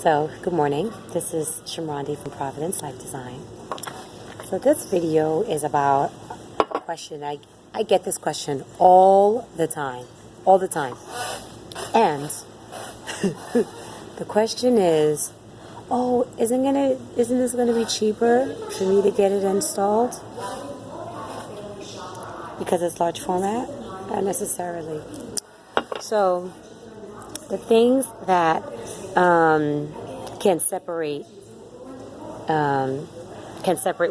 So, good morning. This is Shamrondi from Providence Life Design. So this video is about a question. I get this question all the time. And the question is, oh, isn't this gonna be cheaper for me to get it installed? Because it's large format? Not necessarily. So the things that can separate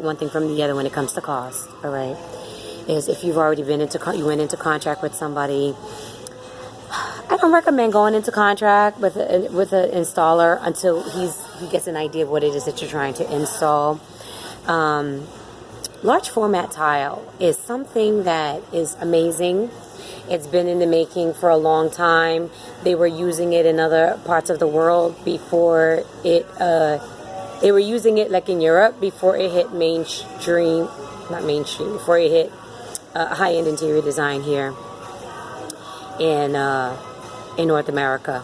one thing from the other when it comes to cost, all right, is if you've already you went into contract with somebody. I don't recommend going into contract with an installer until he gets an idea of what it is that you're trying to install. Large format tile is something that is amazing. It's been in the making for a long time. They were using it in other parts of the world before it. They were using it like in Europe before it hit before it hit high-end interior design here in North America,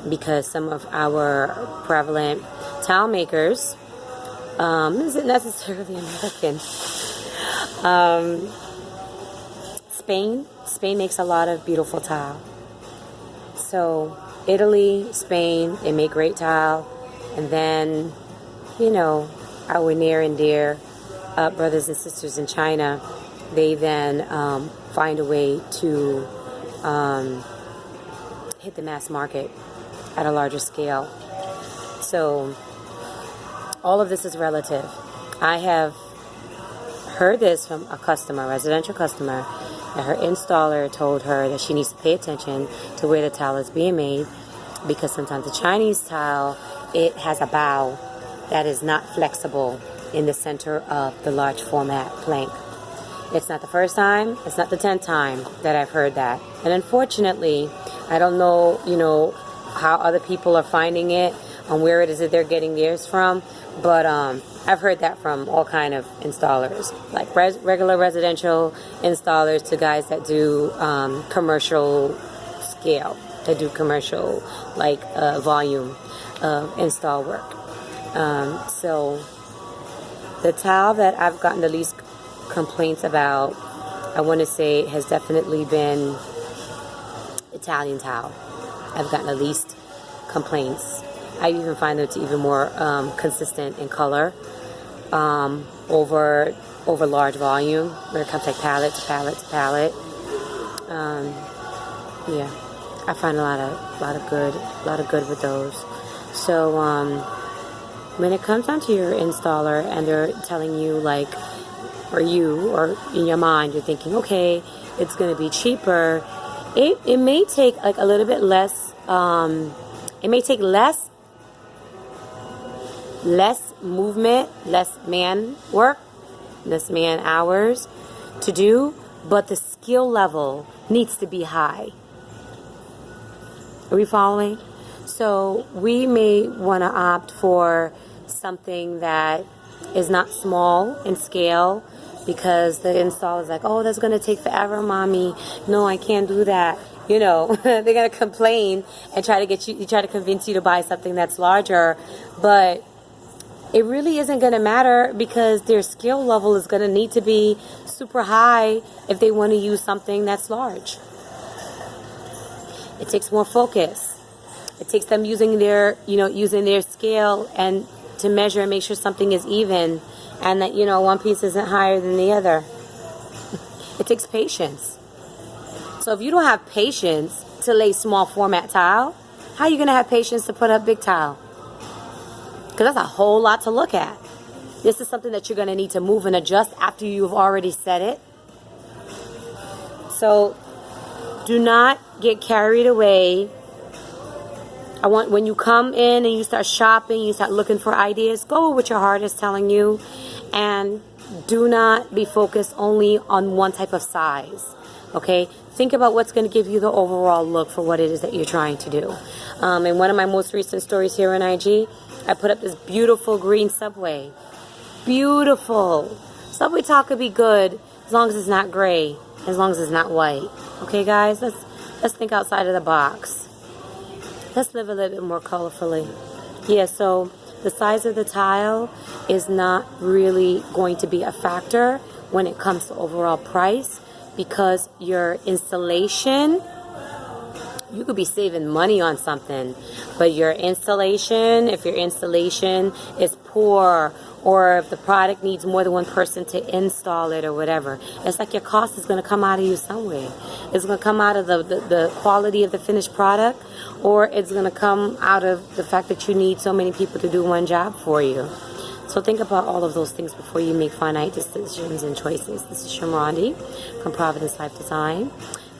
because some of our prevalent tile makers isn't necessarily American. Spain makes a lot of beautiful tile. So Italy, Spain, they make great tile. And then, our near and dear brothers and sisters in China, they then find a way to hit the mass market at a larger scale. So all of this is relative. I have heard this from a residential customer, that her installer told her that she needs to pay attention to where the tile is being made, because sometimes the Chinese tile, it has a bow that is not flexible in the center of the large format plank. It's not the first time, it's not the 10th time that I've heard that. And unfortunately, I don't know, how other people are finding it, on where it is that they're getting theirs from, but I've heard that from all kind of installers, like regular residential installers to guys that do commercial scale, that do commercial volume install work. So the tile that I've gotten the least complaints about, I want to say, has definitely been Italian tile. I've gotten the least complaints. I even find them to even more consistent in color over large volume, where it comes like palette to palette to palette. Yeah, I find a lot of good with those. So when it comes down to your installer and they're telling you or in your mind you're thinking, okay, it's going to be cheaper, it may take a little bit less. It may take less movement, less man work, less man hours to do, but the skill level needs to be high. Are we following? So we may want to opt for something that is not small in scale, because the install is like, oh, that's going to take forever, mommy. No, I can't do that. They're going to complain and try to convince you to buy something that's larger, but it really isn't going to matter, because their skill level is going to need to be super high if they want to use something that's large. It takes more focus. It takes them using their scale and to measure and make sure something is even, and that, one piece isn't higher than the other. It takes patience. So if you don't have patience to lay small format tile, how are you going to have patience to put up big tile? Because that's a whole lot to look at. This is something that you're going to need to move and adjust after you've already set it. So do not get carried away. When you come in and you start shopping, you start looking for ideas, go with what your heart is telling you, and do not be focused only on one type of size. Okay? Think about what's going to give you the overall look for what it is that you're trying to do. In one of my most recent stories here on IG, I put up this beautiful green subway. Beautiful. Subway tile could be good as long as it's not gray, as long as it's not white. Okay, guys? Let's think outside of the box. Let's live a little bit more colorfully. Yeah, so the size of the tile is not really going to be a factor when it comes to overall price, because your installation, you could be saving money on something, but your installation, if your installation is poor, or if the product needs more than one person to install it or whatever, it's like your cost is going to come out of you some way. It's going to come out of the quality of the finished product, or it's going to come out of the fact that you need so many people to do one job for you. So think about all of those things before you make finite decisions and choices. This is Shamrondi from Providence Life Design.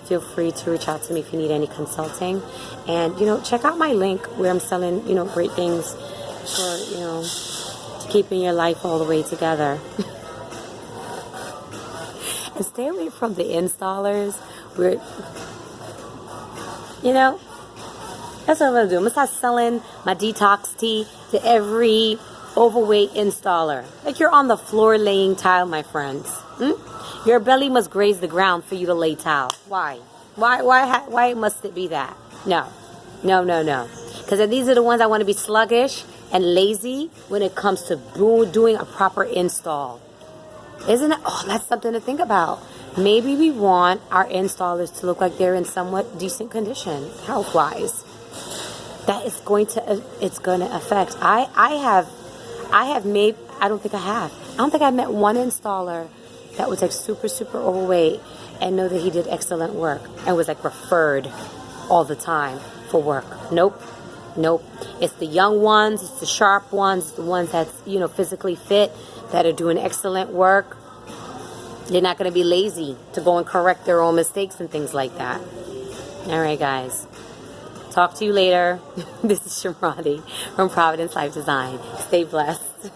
Feel free to reach out to me if you need any consulting. And, check out my link where I'm selling, great things for, keeping your life all the way together. And stay away from the installers where, that's what I'm going to do. I'm going to start selling my detox tea to every overweight installer. Like you're on the floor laying tile, my friends. Your belly must graze the ground for you to lay tile. Why? Why must it be that? No. Because these are the ones I want to be sluggish and lazy when it comes to doing a proper install. Isn't it? Oh, that's something to think about. Maybe we want our installers to look like they're in somewhat decent condition, health-wise. That is going to affect. I don't think I've met one installer that was like super, super overweight and know that he did excellent work and was like referred all the time for work. Nope. It's the young ones, it's the sharp ones, it's the ones that's, physically fit, that are doing excellent work. They're not going to be lazy to go and correct their own mistakes and things like that. All right, guys. Talk to you later. This is Shamrondi from Providence Life Design. Stay blessed.